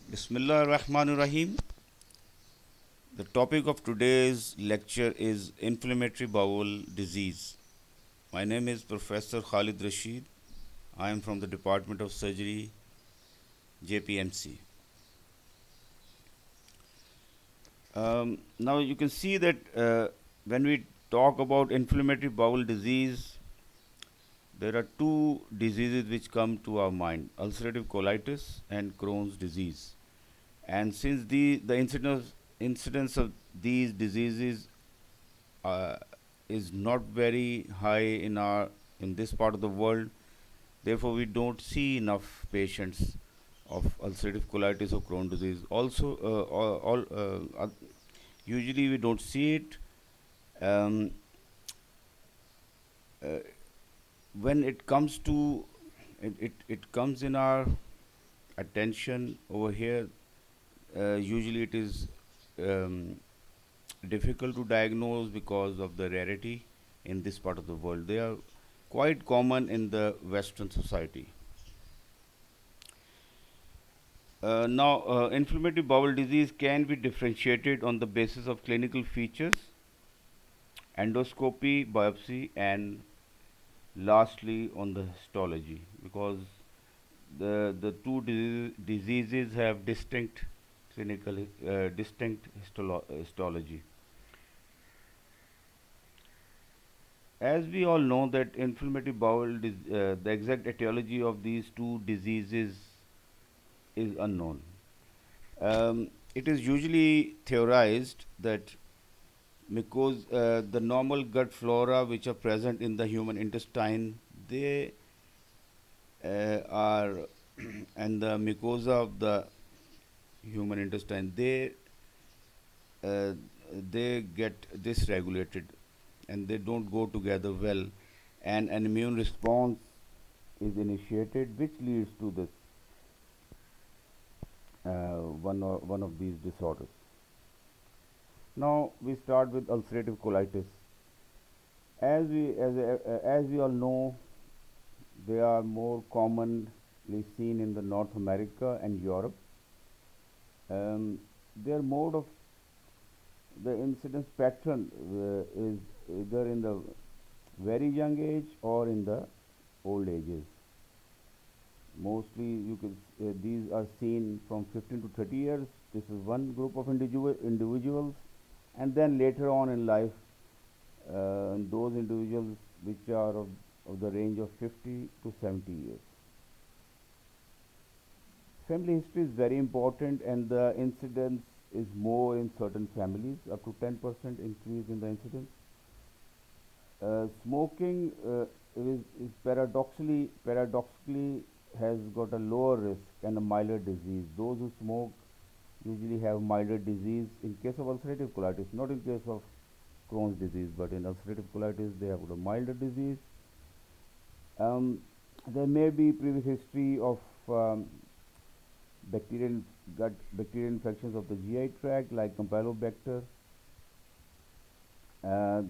Bismillah ar-Rahman ar-Rahim. The topic of today's lecture is inflammatory bowel disease. My name is Professor Khalid Rashid. I am from the Department of Surgery, JPMC. Now you can see that when we talk about inflammatory bowel disease, there are two diseases which come to our mind: ulcerative colitis and Crohn's disease. And since the incidence of these diseases uh, is not very high in this part of the world. Therefore, we don't see enough patients of ulcerative colitis or Crohn's disease. Also, usually we don't see it. Um, uh, when it comes to it comes in our attention over here. Usually, it is um, difficult to diagnose because of the rarity in this part of the world. They are quite common in the Western society. Now, inflammatory bowel disease can be differentiated on the basis of clinical features, endoscopy, biopsy, and lastly on the histology, because the two diseases have distinct histology. As we all know that inflammatory the exact etiology of these two diseases is unknown. It is usually theorized that because the normal gut flora which are present in the human intestine, they are and the mucosa of the human intestine, uh, they get dysregulated and they don't go together well, and an immune response is initiated, which leads to this one of these disorders. Now we start with ulcerative colitis. As we all know, they are more commonly seen in the North America and Europe. Their mode of the incidence pattern is either in the very young age or in the old ages. Mostly, these are seen from 15 to 30 years. This is one group of individuals, and then later on in life, those individuals which are of the range of 50 to 70 years. Family history is very important, and the incidence is more in certain families, up to 10% increase in the incidence. Smoking is paradoxically has got a lower risk and a milder disease. Those who smoke usually have milder disease in case of ulcerative colitis, not in case of Crohn's disease, but in ulcerative colitis they have got a milder disease. Um, there may be previous history of bacterial bacterial infections of the GI tract like Campylobacter.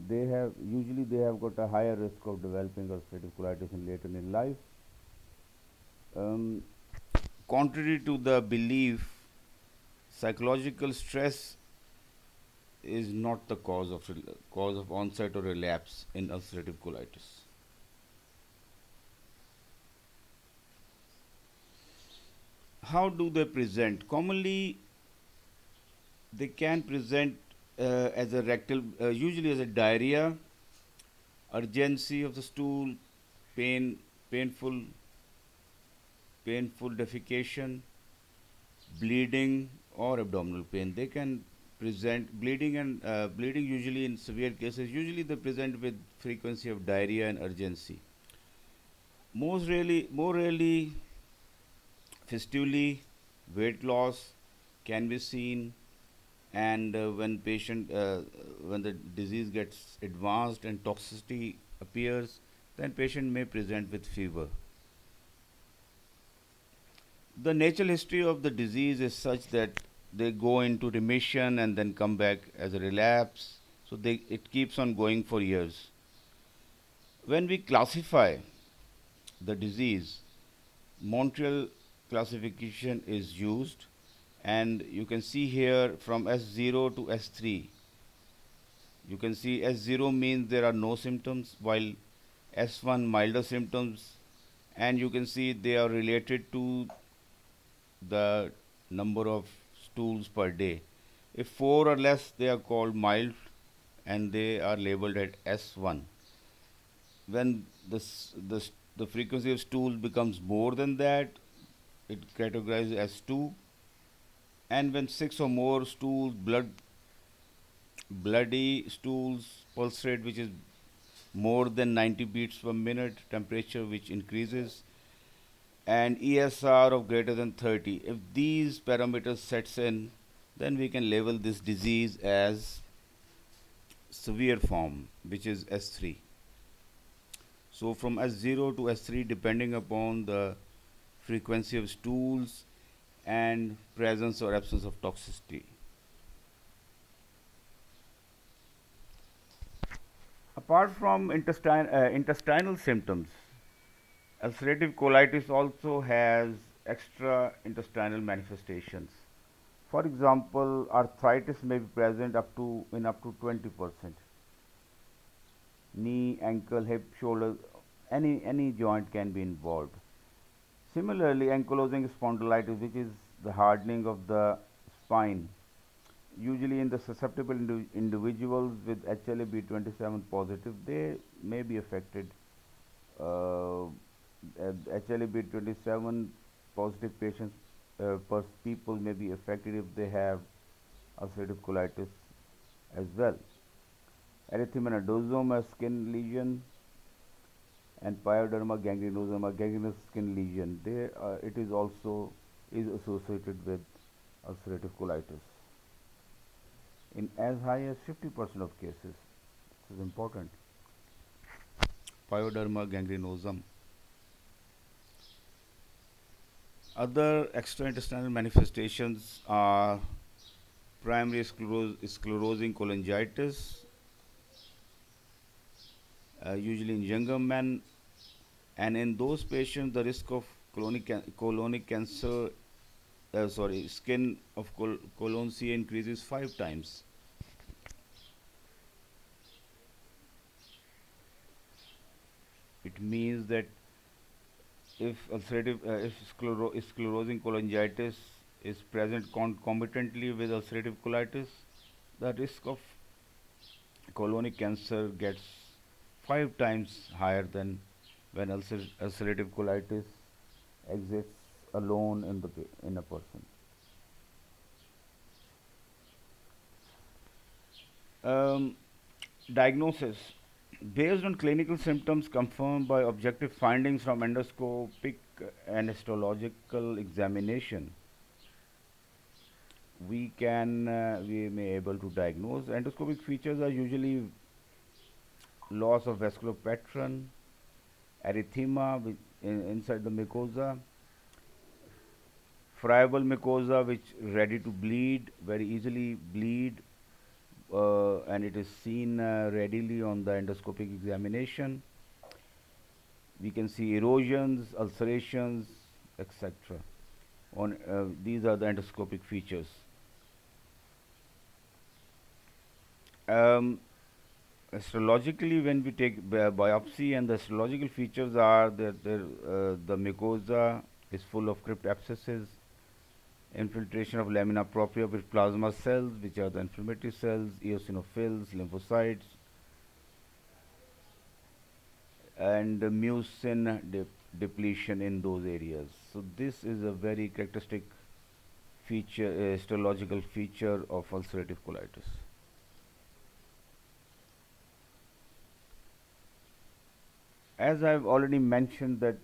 They have got a higher risk of developing ulcerative colitis in later in life. Um, Contrary to the belief, psychological stress is not the cause of onset or relapse in ulcerative colitis. How do they present? Commonly, they can present as a usually as a diarrhea, urgency of the stool, pain, painful, painful defecation, bleeding, or abdominal pain. They can present bleeding usually in severe cases. Usually, they present with frequency of diarrhea and urgency. More rarely, fistulae, weight loss can be seen, and when the disease gets advanced and toxicity appears, then patient may present with fever. The natural history of the disease is such that they go into remission and then come back as a relapse. So it keeps on going for years. When we classify the disease, Montreal classification is used, And you can see here from S0 to S3, you can see S0 means there are no symptoms, while S1 milder symptoms, and you can see they are related to the number of stools per day. If 4 or less, they are called mild and they are labeled at S1. When the frequency of stools becomes more than that, it categorizes as 2. And when 6 or more stools, bloody stools, pulse rate which is more than 90 beats per minute, temperature which increases, and ESR of greater than 30. If these parameters sets in, then we can label this disease as severe form, which is S3. So from S0 to S3, depending upon the frequency of stools and presence or absence of toxicity. Apart from intestinal symptoms, ulcerative colitis also has extra intestinal manifestations. For example, arthritis may be present up to 20%. Knee, ankle, hip, shoulder, any joint can be involved. Similarly, ankylosing spondylitis, which is the hardening of the spine, usually in the susceptible individuals with HLA-B27 positive, they may be affected. Uh, HLA-B27 positive patients, people may be affected if they have ulcerative colitis as well. Erythema nodosum, a skin lesion, and pyoderma gangrenosum, a gangrenous skin lesion. It is also is associated with ulcerative colitis in as high as 50% of cases. This is important. Pyoderma gangrenosum. Other extraintestinal manifestations are primary sclerosing cholangitis, usually in younger men, and in those patients, the risk of colonic cancer, skin of colon C increases 5 times. It means that if sclerosing cholangitis is present concomitantly with ulcerative colitis, the risk of colonic cancer gets 5 times higher than when ulcerative colitis exists alone in a person. Um, Diagnosis. Based on clinical symptoms confirmed by objective findings from endoscopic and histological examination, we may able to diagnose. Endoscopic features are usually loss of vascular pattern, erythema inside the mucosa, friable mucosa which ready to bleed, very easily bleed, and it is seen readily on the endoscopic examination. We can see erosions, ulcerations, etc. On these are the endoscopic features. Um, Astrologically, when we take biopsy, and the astrological features are that the mucosa is full of crypt abscesses, infiltration of lamina propria with plasma cells, which are the inflammatory cells, eosinophils, lymphocytes, and mucin depletion in those areas. So this is a very characteristic feature, histological feature of ulcerative colitis. As I've already mentioned that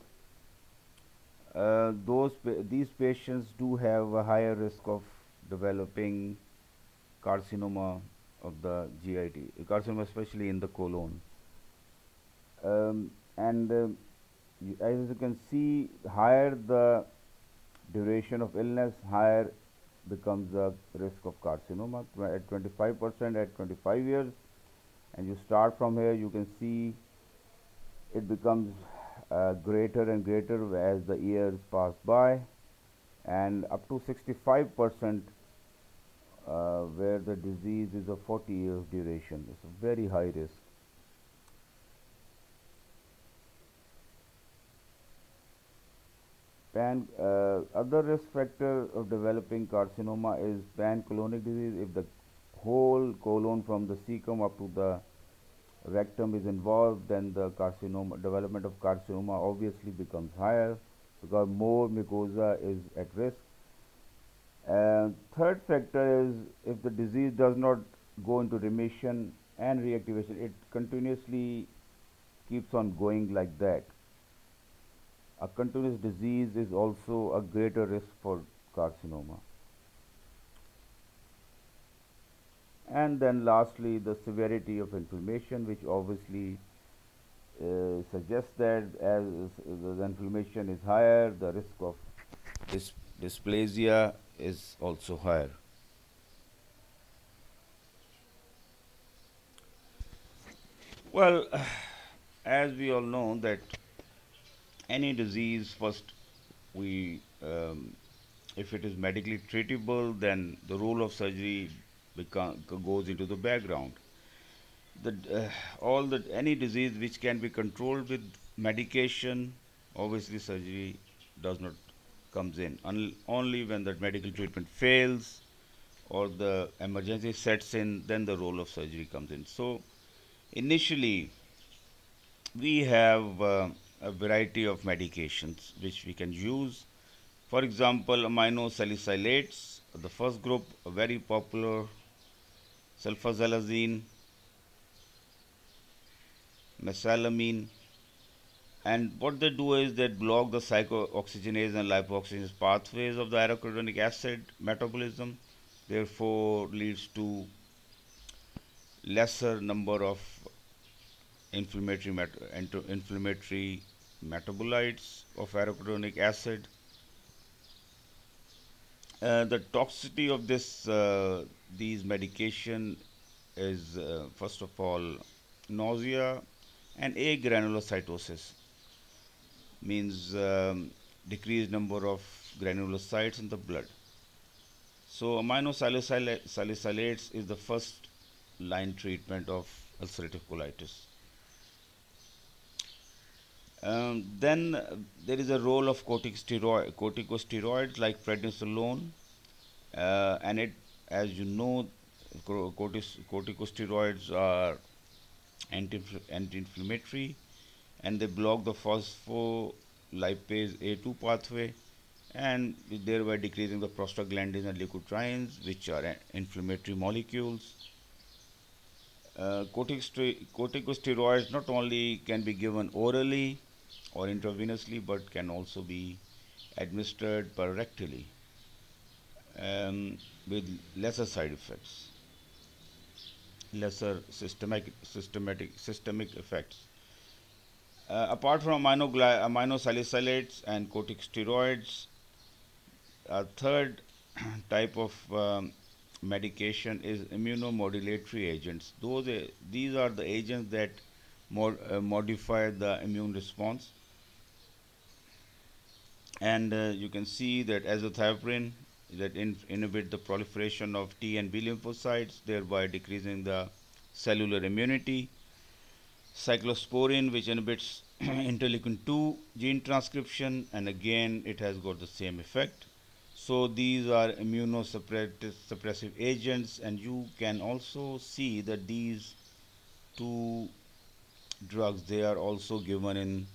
these patients do have a higher risk of developing carcinoma of the GIT, carcinoma especially in the colon. And as you can see, higher the duration of illness, higher becomes the risk of carcinoma at 25% at 25 years. And you start from here, you can see it becomes greater and greater as the years pass by. and up to 65% where the disease is of 40 years duration. It's a very high risk. Other risk factor of developing carcinoma is pancolonic disease. If the whole colon from the cecum up to the rectum is involved, then the carcinoma development of carcinoma obviously becomes higher because more mucosa is at risk. And third factor is if the disease does not go into remission and reactivation, it continuously keeps on going like that. A continuous disease is also a greater risk for carcinoma. And then lastly, the severity of inflammation, which obviously suggests that as the inflammation is higher, the risk of dysplasia is also higher. Well, as we all know that any disease first we if it is medically treatable, then the role of surgery goes into the background. The all the any disease which can be controlled with medication, obviously surgery does not comes in. Only when the medical treatment fails or the emergency sets in, then the role of surgery comes in. So initially, we have a variety of medications which we can use. For example, aminosalicylates, the first group, a very popular, sulfasalazine, mesalamine, and what they do is they block the cyclooxygenase and lipoxygenase pathways of the arachidonic acid metabolism, therefore leads to lesser number of inflammatory metabolites of arachidonic acid. The toxicity of these medication is first of all nausea and agranulocytosis, means decreased number of granulocytes in the blood. So aminosalicylates is the first line treatment of ulcerative colitis. Then there is a role of corticosteroids like prednisolone, and it, as you know, corticosteroids are anti-inflammatory, and they block the phospholipase A2 pathway, and thereby decreasing the prostaglandins and leukotrienes, which are inflammatory molecules. Corticosteroids not only can be given orally or intravenously, but can also be administered parectally with lesser side effects, lesser systemic effects. Apart from aminosalicylates and corticosteroids, a third type of medication is immunomodulatory agents. These are the agents that modify the immune response, and you can see that azathioprine that inhibit the proliferation of T and B lymphocytes, thereby decreasing the cellular immunity. Cyclosporin, which inhibits interleukin 2 gene transcription, and again it has got the same effect. So these are immunosuppressive agents, and you can also see that these two drugs they are also given in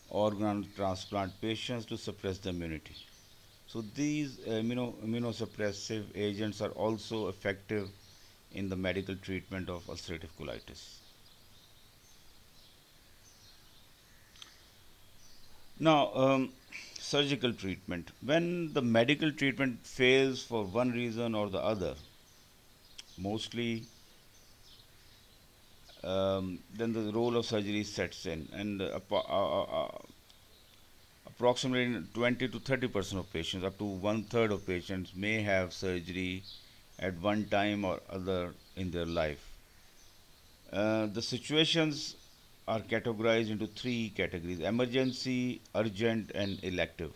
organ transplant patients to suppress the immunity. So these immunosuppressive agents are also effective in the medical treatment of ulcerative colitis. Now, surgical treatment. When the medical treatment fails for one reason or the other, mostly then the role of surgery sets in, and approximately 20 to 30% of patients, up to one third of patients, may have surgery at one time or other in their life. The situations are categorized into three categories: emergency, urgent, and elective.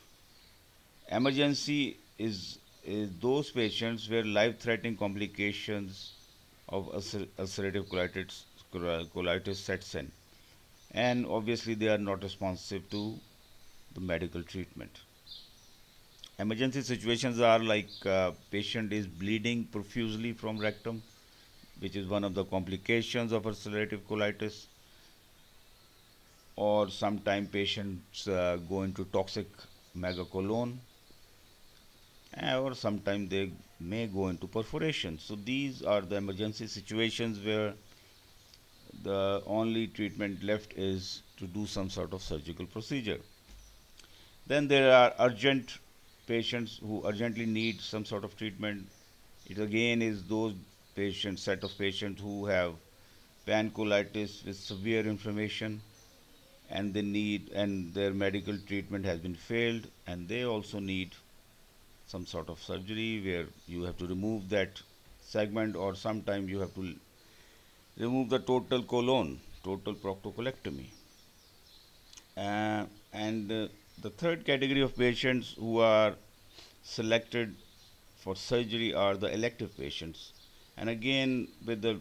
Emergency is those patients where life-threatening complications of ulcerative colitis sets in, and obviously they are not responsive to the medical treatment. Emergency situations are like patient is bleeding profusely from rectum, which is one of the complications of ulcerative colitis, or sometimes patients go into toxic megacolon, or sometimes they may go into perforation. So these are the emergency situations where the only treatment left is to do some sort of surgical procedure. Then there are urgent patients who urgently need some sort of treatment. It again is those patients, set of patients who have pancolitis with severe inflammation, and they need, and their medical treatment has been failed, and they also need some sort of surgery where you have to remove that segment, or sometimes you have to remove the total colon, total proctocolectomy. And the third category of patients who are selected for surgery are the elective patients. And again, with the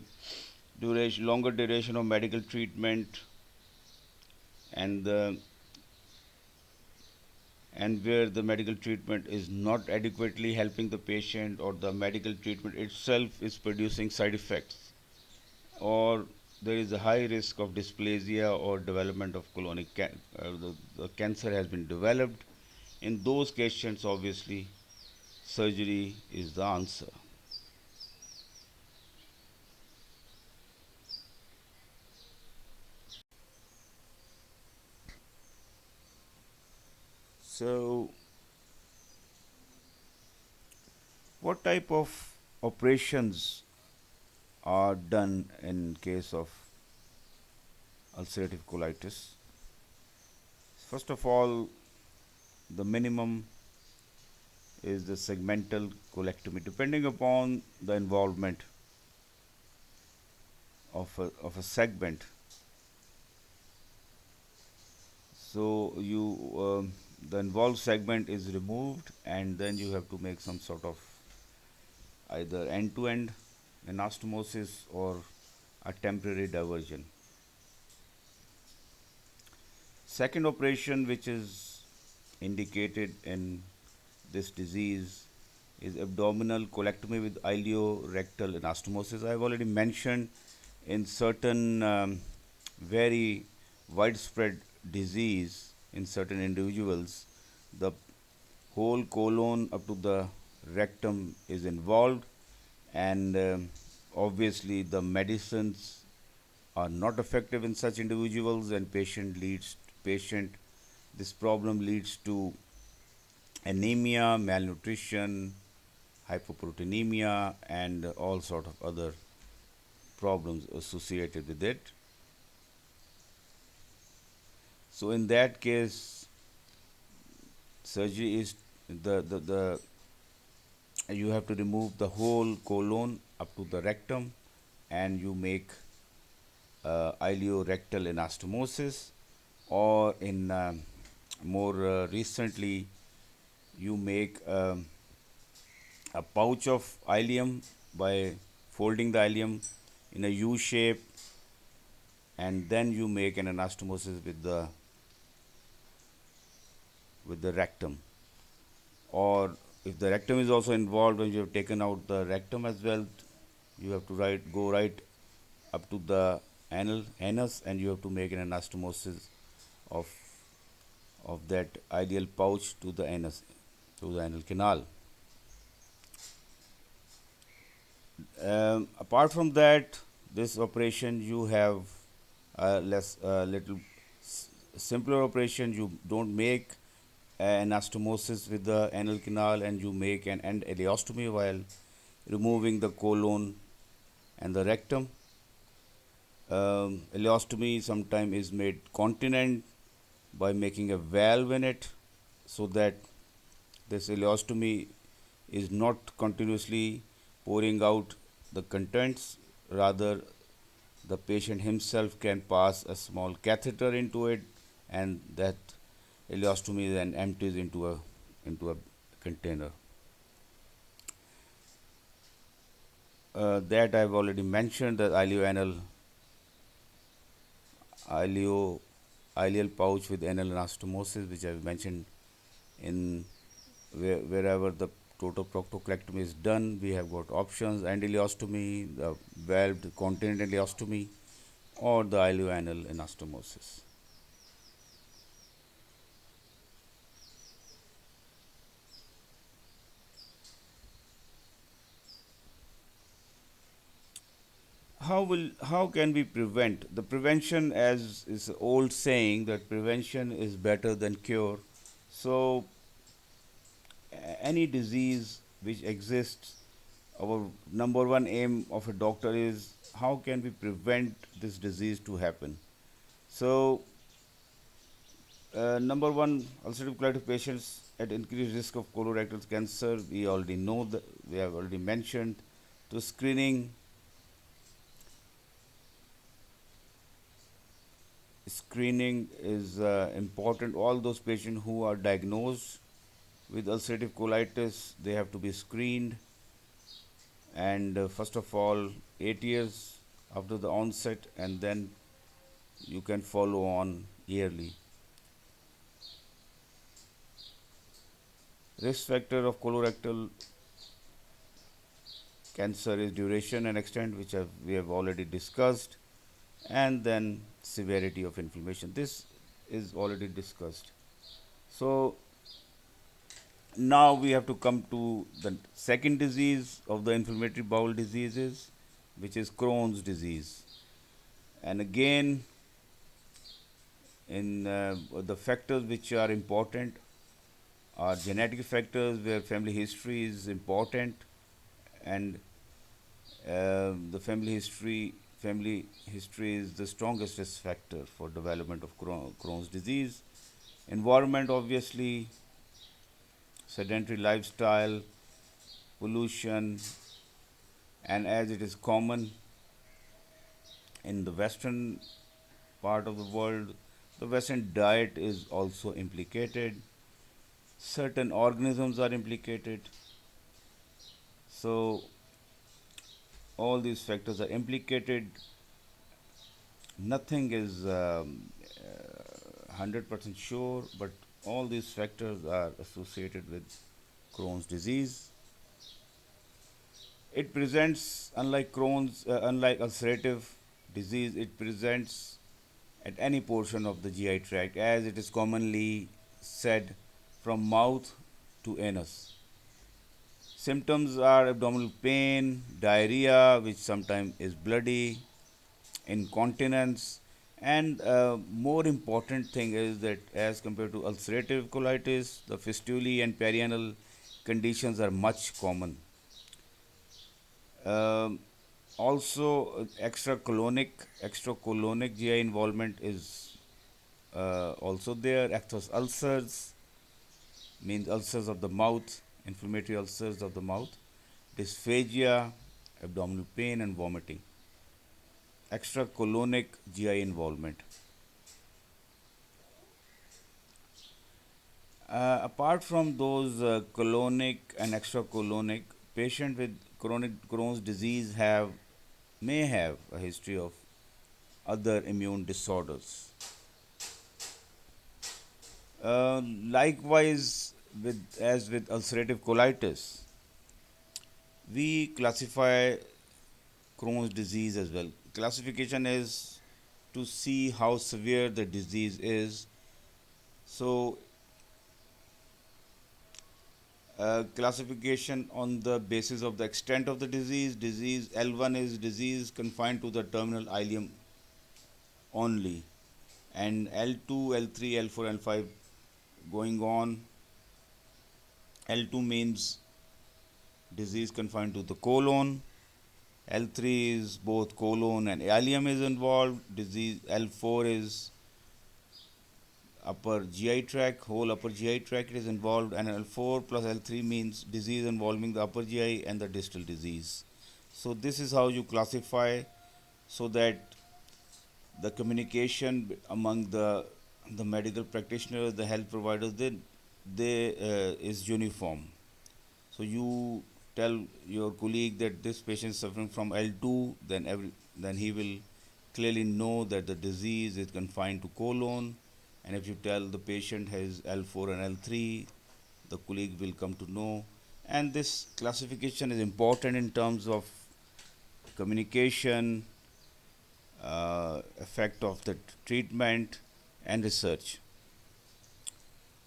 longer duration of medical treatment, and the and where the medical treatment is not adequately helping the patient, or the medical treatment itself is producing side effects, or there is a high risk of dysplasia or development of the cancer has been developed. In those cases, obviously, surgery is the answer. So, what type of operations are done in case of ulcerative colitis? First of all, the minimum is the segmental colectomy, depending upon the involvement of a segment. So the involved segment is removed, and then you have to make some sort of either end-to-end anastomosis or a temporary diversion. Second operation, which is indicated in this disease, is abdominal colectomy with ileorectal anastomosis. I have already mentioned in certain very widespread disease in certain individuals, the whole colon up to the rectum is involved, and obviously the medicines are not effective in such individuals, and patient this problem leads to anemia, malnutrition, hypoproteinemia, and all sort of other problems associated with it. So in that case, surgery is the you have to remove the whole colon up to the rectum, and you make ileorectal anastomosis, or in more recently, you make a pouch of ileum by folding the ileum in a U shape, and then you make an anastomosis with the rectum. Or if the rectum is also involved, when you have taken out the rectum as well, you have to go right up to the anus, and you have to make an anastomosis of that ideal pouch to the anus, to the anal canal. Apart from that, this operation you have less little simpler operation. You don't make anastomosis with the anal canal, and you make an end ileostomy while removing the colon and the rectum. Ileostomy sometimes is made continent by making a valve in it, so that this ileostomy is not continuously pouring out the contents. Rather, the patient himself can pass a small catheter into it, and that ileostomy then empties into a container. That I've already mentioned, the ileo, ileal pouch with anal anastomosis, which I've mentioned in wherever the total proctoclectomy is done, we have got options: endoleostomy, the valved continent ileostomy, or the ileoanal anastomosis. How can we prevent? The prevention, as is the old saying, that prevention is better than cure. So any disease which exists, our number one aim of a doctor is how can we prevent this disease to happen. So number one, ulcerative colitis patients at increased risk of colorectal cancer, we already know that, we have already mentioned. To screening is important. All those patients who are diagnosed with ulcerative colitis, they have to be screened. And first of all, 8 years after the onset, and then you can follow on yearly. Risk factor of colorectal cancer is duration and extent, which we have already discussed, and then severity of inflammation. This is already discussed. So now we have to come to the second disease of the inflammatory bowel diseases, which is Crohn's disease. And again, in the factors which are important are genetic factors, where family history is important, and the family history is the strongest risk factor for development of Crohn's disease. Environment, obviously, sedentary lifestyle, pollution, and as it is common in the western part of the world, the western diet is also implicated. Certain organisms are implicated. So all these factors are implicated. Nothing is 100% sure, but all these factors are associated with Crohn's disease. It presents, unlike ulcerative disease, it presents at any portion of the GI tract, as it is commonly said, from mouth to anus. Symptoms are abdominal pain, diarrhea, which sometimes is bloody, incontinence, and more important thing is that as compared to ulcerative colitis, the fistulae and perianal conditions are much common. Um, Also, extracolonic GI involvement is also there. Aphthous ulcers means ulcers of the mouth, inflammatory ulcers of the mouth, dysphagia, abdominal pain, and vomiting. Extracolonic GI involvement. Apart from those colonic and extracolonic, patient with chronic Crohn's disease may have a history of other immune disorders. Likewise, with ulcerative colitis, we classify Crohn's disease as well. Classification is to see how severe the disease is. So, classification on the basis of the extent of the disease. Disease L1 is disease confined to the terminal ileum only, and L2, L3, L4, L5 going on. L2 means disease confined to the colon. L3 is both colon and ileum is involved. Disease L4 is upper GI tract, whole upper GI tract is involved, and L4 plus L3 means disease involving the upper GI and the distal disease. So this is how you classify, so that the communication among the medical practitioners, the health providers, they is uniform. So you tell your colleague that this patient is suffering from L2, then he will clearly know that the disease is confined to colon. And if you tell the patient has L4 and L3, the colleague will come to know. And this classification is important in terms of communication, effect of the treatment, and research,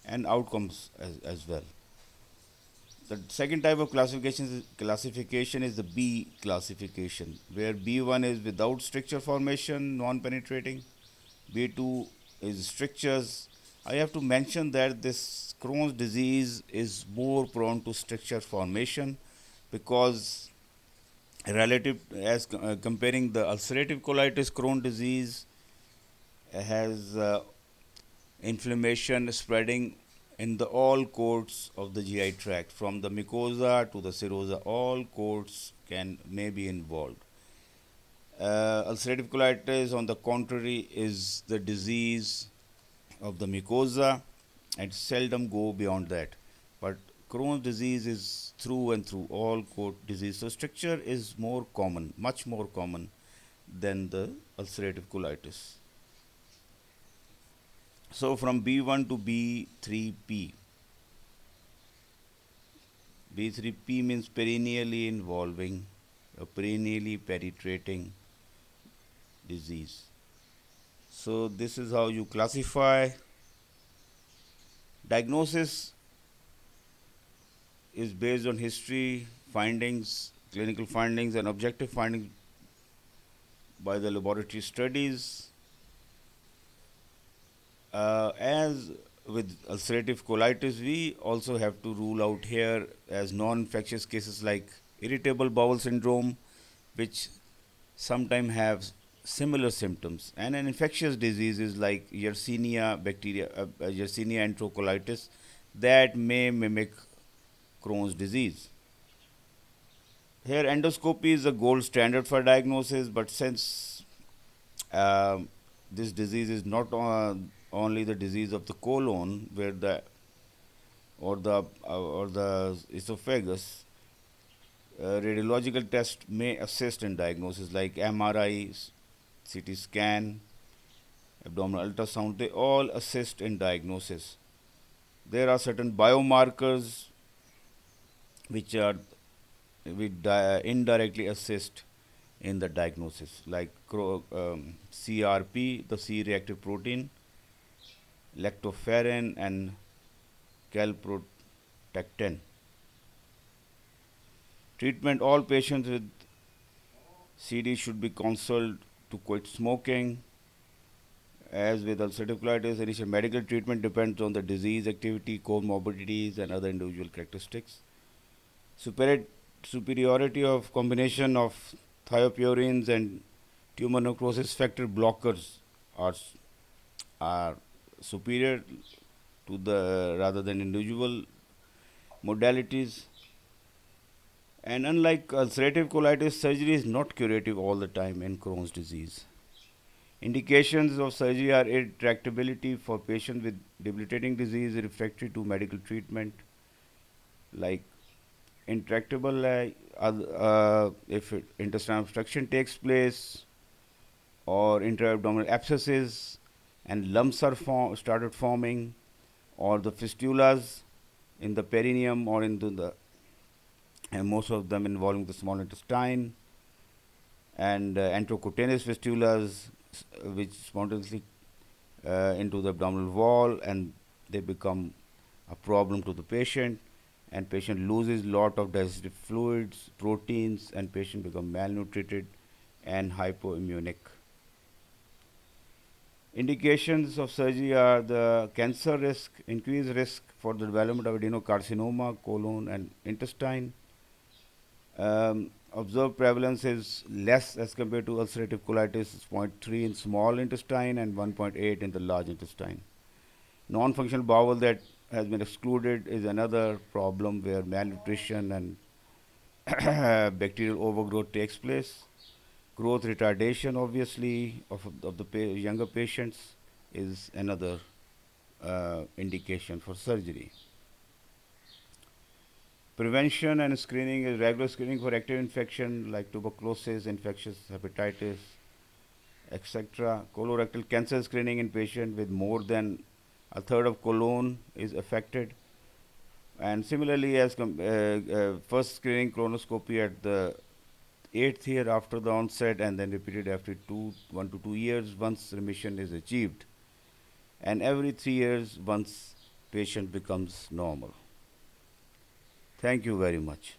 and outcomes as well. The second type of classification is the B classification, where B1 is without stricture formation, non-penetrating. B2 is strictures. I have to mention that this Crohn's disease is more prone to stricture formation because relative as comparing the ulcerative colitis, Crohn's disease has inflammation spreading in the all courts of the GI tract, from the mucosa to the serosa. All courts may be involved. Ulcerative colitis, on the contrary, is the disease of the mucosa and seldom go beyond that. But Crohn's disease is through and through all court disease. So stricture is more common, much more common than the ulcerative colitis. So from B1 to B3P. B3P means perennially involving, a perennially penetrating disease. So this is how you classify. Diagnosis is based on history, findings, clinical findings, and objective findings by the laboratory studies. As with ulcerative colitis, we also have to rule out here as non-infectious cases like irritable bowel syndrome, which sometimes have similar symptoms, and an infectious diseases like Yersinia enterocolitis, that may mimic Crohn's disease. Here, endoscopy is the gold standard for diagnosis, but since this disease is not only the disease of the colon, where the or the esophagus, radiological tests may assist in diagnosis like MRI, CT scan, abdominal ultrasound. They all assist in diagnosis. There are certain biomarkers which are indirectly assist in the diagnosis, like CRP, the C-reactive protein, lactoferrin, and calprotectin. Treatment: all patients with CD should be counseled to quit smoking. As with ulcerative colitis, initial medical treatment depends on the disease activity, comorbidities, and other individual characteristics. Superiority of combination of thiopurines and tumor necrosis factor blockers are, are superior to the rather than individual modalities. And unlike ulcerative colitis, surgery is not curative all the time in Crohn's disease. Indications of surgery are intractability for patients with debilitating disease refractory to medical treatment, like intractable if intestinal obstruction takes place, or intra-abdominal abscesses and lumps are started forming, or the fistulas in the perineum or into the, and most of them involving the small intestine, and enterocutaneous fistulas which spontaneously into the abdominal wall, and they become a problem to the patient, and patient loses lot of digestive fluids, proteins, and patient become malnutrited and hypoimmunic. Indications of surgery are the cancer risk, increased risk for the development of adenocarcinoma, colon and intestine. Observed prevalence is less as compared to ulcerative colitis, 0.3 in small intestine and 1.8 in the large intestine. Non-functional bowel that has been excluded is another problem where malnutrition and bacterial overgrowth takes place. Growth retardation, obviously, of the younger patients is another indication for surgery. Prevention and screening is regular screening for active infection like tuberculosis, infectious hepatitis, etc. Colorectal cancer screening in patient with more than a third of colon is affected. And similarly, first screening colonoscopy at the eighth year after the onset, and then repeated after 1 to 2 years once remission is achieved, and every 3 years once patient becomes normal. Thank you very much.